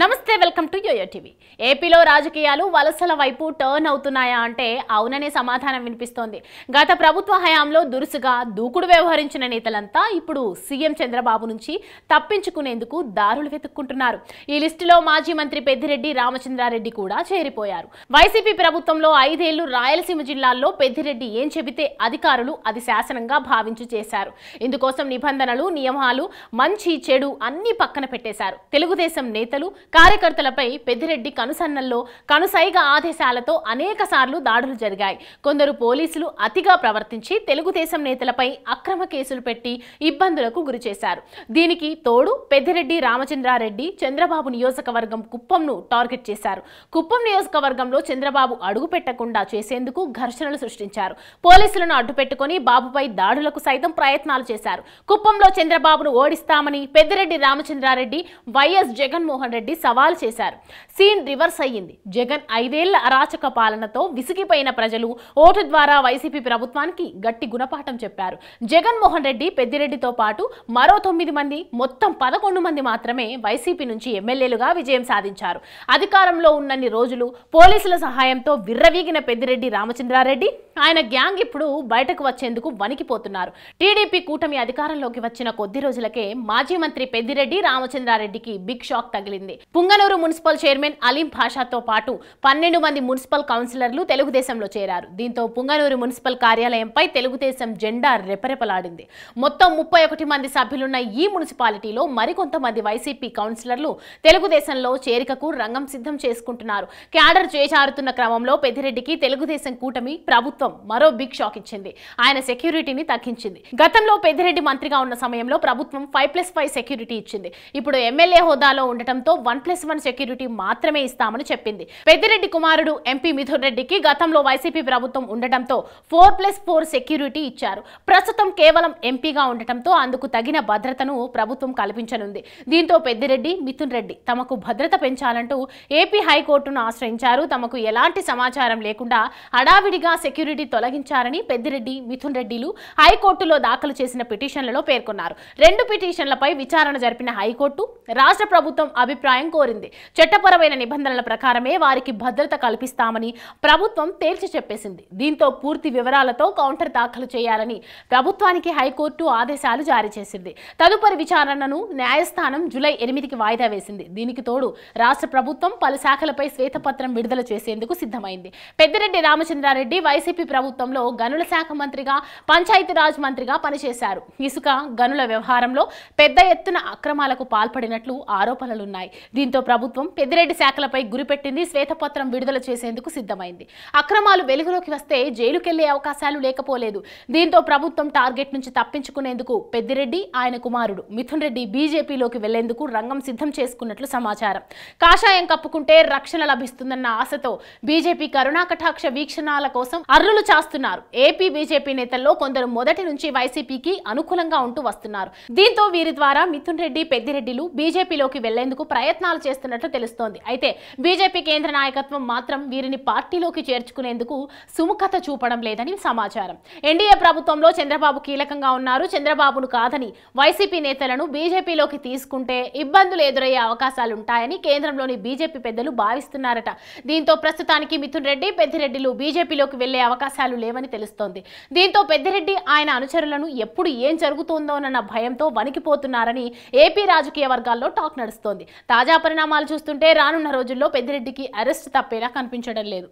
నమస్తే welcome to yo-yo TV. ఏపీలో రాజకీయాలు వలసల వైపు టర్న్ అవుతున్నాయా అంటే అవుననే సమాధానం వినిపిస్తోంది. గత ప్రభుత్వ హయాంలో దురుసుగా దూకుడు వ్యవహరించిన నేతలంతా ఇప్పుడు సీఎం చంద్రబాబు నుంచి తప్పించుకునేందుకు దారులు వెతుక్కుంటున్నారు. ఈ లిస్టులో మాజీ మంత్రి పెద్దిరెడ్డి రామచంద్రారెడ్డి కూడా చేరిపోయారు. వైసీపీ ప్రభుత్వంలో 5 ఏళ్లు రాయలసీమ జిల్లాల్లో పెద్దిరెడ్డి ఏం చెబితే అధికారులు అది శాసనంగా భావించి చేశారు. ఇందుకోసం నిబంధనలు, నియమాలు, మంచి చెడు అన్ని పక్కన పెట్టేశారు. తెలుగుదేశం నేతలు, కార్యకర్తలపై పెద్దిరెడ్డి కనుసన్నల్లో కనుసైగ ఆదేశాలతో అనేక సార్లు దాడులు జరిగాయి. కొందరు పోలీసులు అతిగా ప్రవర్తించి తెలుగుదేశం నేతలపై అక్రమ కేసులు పెట్టి ఇబ్బందులకు గురిచేశారు. దీనికి తోడు పెద్దిరెడ్డి రామచంద్రారెడ్డి చంద్రబాబు నియోజకవర్గం కుప్పంను టార్గెట్ చేశారు. కుప్పం నియోజకవర్గంలో చంద్రబాబు అడుగు పెట్టకుండా చేసేందుకు ఘర్షణలు సృష్టించారు. పోలీసులను అడ్డుపెట్టుకుని బాబుపై దాడులకు సైతం ప్రయత్నాలు చేశారు. కుప్పంలో చంద్రబాబును ఓడిస్తామని పెద్దిరెడ్డి రామచంద్రారెడ్డి వైఎస్ జగన్మోహన్ రెడ్డి సవాల్ చేశారు. సీన్ రివర్స్ అయ్యింది. జగన్ 5 ఏళ్ల అరాచక పాలనతో విసిగిపోయిన ప్రజలు ఓటు ద్వారా వైసీపీ ప్రభుత్వానికి గట్టి గుణపాఠం చెప్పారు. జగన్మోహన్ రెడ్డి, పెద్దిరెడ్డితో పాటు మరో 9 మంది, మొత్తం 11 మంది మాత్రమే వైసీపీ నుంచి ఎమ్మెల్యేలుగా విజయం సాధించారు. అధికారంలో ఉన్నన్ని రోజులు పోలీసుల సహాయంతో విర్రవీగిన పెద్దిరెడ్డి రామచంద్రారెడ్డి, ఆయన గ్యాంగ్ ఇప్పుడు బయటకు వచ్చేందుకు వణికిపోతున్నారు. టీడీపీ కూటమి అధికారంలోకి వచ్చిన కొద్ది రోజులకే మాజీ మంత్రి పెద్దిరెడ్డి రామచంద్రారెడ్డికి బిగ్ షాక్ తగిలింది. పుంగనూరు మున్సిపల్ చైర్మన్ అలీం భాషాతో పాటు 12 మంది మున్సిపల్ కౌన్సిలర్లు తెలుగుదేశంలో చేరారు. దీంతో పుంగనూరు మున్సిపల్ కార్యాలయంపై తెలుగుదేశం జెండా రెపరెపలాడింది. మొత్తం 31 మంది సభ్యులున్న ఈ మున్సిపాలిటీలో మరికొంతమంది వైసీపీ కౌన్సిలర్లు తెలుగుదేశంలో చేరికకు రంగం సిద్ధం చేసుకుంటున్నారు. క్యాడర్ చేజారుతున్న క్రమంలో పెద్దిరెడ్డికి తెలుగుదేశం కూటమి ప్రభుత్వం మరో బిగ్ షాక్ ఇచ్చింది. ఆయన సెక్యూరిటీని తగ్గించింది. గతంలో పెద్దిరెడ్డి మంత్రిగా ఉన్న సమయంలో ప్రభుత్వం 5+5 సెక్యూరిటీ ఇచ్చింది. ఇప్పుడు ఎమ్మెల్యే హోదాలో ఉండటంతో 1+1 సెక్యూరిటీ మాత్రమే ఇస్తామని చెప్పింది. పెద్దిరెడ్డి కుమారుడు ఎంపీ మిథున్ రెడ్డికి గతంలో వైసీపీ ప్రభుత్వం ఉండటంతో 4+4 సెక్యూరిటీ ఇచ్చారు. ప్రస్తుతం కేవలం ఎంపీగా ఉండటంతో అందుకు తగిన భద్రతను ప్రభుత్వం కల్పించనుంది. దీంతో పెద్దిరెడ్డి, మిథున్ రెడ్డి తమకు భద్రత పెంచాలంటూ ఏపీ హైకోర్టును ఆశ్రయించారు. తమకు ఎలాంటి సమాచారం లేకుండా హడావిడిగా సెక్యూరిటీ తొలగించారని పెద్దిరెడ్డి, మిథున్ రెడ్డిలు హైకోర్టులో దాఖలు చేసిన పిటిషన్లలో పేర్కొన్నారు. 2 పిటిషన్లపై విచారణ జరిపిన హైకోర్టు రాష్ట్ర ప్రభుత్వం అభిప్రాయం కోరింది. చట్టపరమైన నిబంధనల ప్రకారమే వారికి భద్రత కల్పిస్తామని ప్రభుత్వం తేల్చి చెప్పేసింది. దీంతో పూర్తి వివరాలతో కౌంటర్ దాఖలు చేయాలని ప్రభుత్వానికి హైకోర్టు ఆదేశాలు జారీ చేసింది. తదుపరి విచారణను న్యాయస్థానం జూలై 8కి వాయిదా వేసింది. దీనికి తోడు రాష్ట్ర ప్రభుత్వం పలు శాఖలపై శ్వేతపత్రం విడుదల చేసేందుకు సిద్ధమైంది. పెద్దిరెడ్డి రామచంద్రారెడ్డి వైసీపీ ప్రభుత్వంలో గనుల శాఖ మంత్రిగా, పంచాయతీరాజ్ మంత్రిగా పనిచేశారు. ఇసుక గనుల వ్యవహారంలో పెద్ద ఎత్తున అక్రమాలకు పాల్పడినట్లు ఆరోపణలున్నాయి. దీంతో ప్రభుత్వం పెద్దిరెడ్డి శాఖలపై గురిపెట్టింది. శ్వేతపత్రం విడుదల చేసేందుకు సిద్ధమైంది. అక్రమాలు వెలుగులోకి వస్తే జైలుకెళ్లే అవకాశాలు లేకపోలేదు. దీంతో ప్రభుత్వం టార్గెట్ నుంచి తప్పించుకునేందుకు పెద్దిరెడ్డి, ఆయన కుమారుడు మిథున్ రెడ్డి బీజేపీలోకి వెళ్లేందుకు రంగం సిద్ధం చేసుకున్నట్లు సమాచారం. కాషాయం కప్పుకుంటే రక్షణ లభిస్తుందన్న ఆశతో బీజేపీ కరుణా కటాక్ష వీక్షణాల కోసం అర్రులు చాస్తున్నారు. ఏపీ బీజేపీ నేతల్లో కొందరు మొదటి నుంచి వైసీపీకి అనుకూలంగా ఉంటూ వస్తున్నారు. దీంతో వీరి ద్వారా మిథున్ రెడ్డి, పెద్దిరెడ్డిలు బీజేపీలోకి వెళ్లేందుకు ప్రయత్నాలు చేస్తున్నట్లు తెలుస్తోంది. అయితే బీజేపీ కేంద్ర నాయకత్వం మాత్రం వీరిని పార్టీలోకి చేర్చుకునేందుకు సుముఖత చూపడం లేదని సమాచారం. ఎన్డీఏ ప్రభుత్వంలో చంద్రబాబు కీలకంగా ఉన్నారు. చంద్రబాబును కాదని వైసీపీ నేతలను బీజేపీలోకి తీసుకుంటే ఇబ్బందులు ఎదురయ్యే అవకాశాలుంటాయని కేంద్రంలోని బీజేపీ పెద్దలు భావిస్తున్నారట. దీంతో ప్రస్తుతానికి మిథున్ రెడ్డి, పెద్దిరెడ్డిలు బీజేపీలోకి వెళ్లే అవకాశాలు లేవని తెలుస్తోంది. దీంతో పెద్దిరెడ్డి, ఆయన అనుచరులను ఎప్పుడు ఏం జరుగుతోందోనన్న భయంతో వణికిపోతున్నారని ఏపీ రాజకీయ వర్గాల్లో టాక్ నడుస్తోంది. తాజా పరిణామాలు చూస్తుంటే రానున్న రోజుల్లో పెద్దిరెడ్డికి అరెస్ట్ తప్పేలా కనిపించడం లేదు.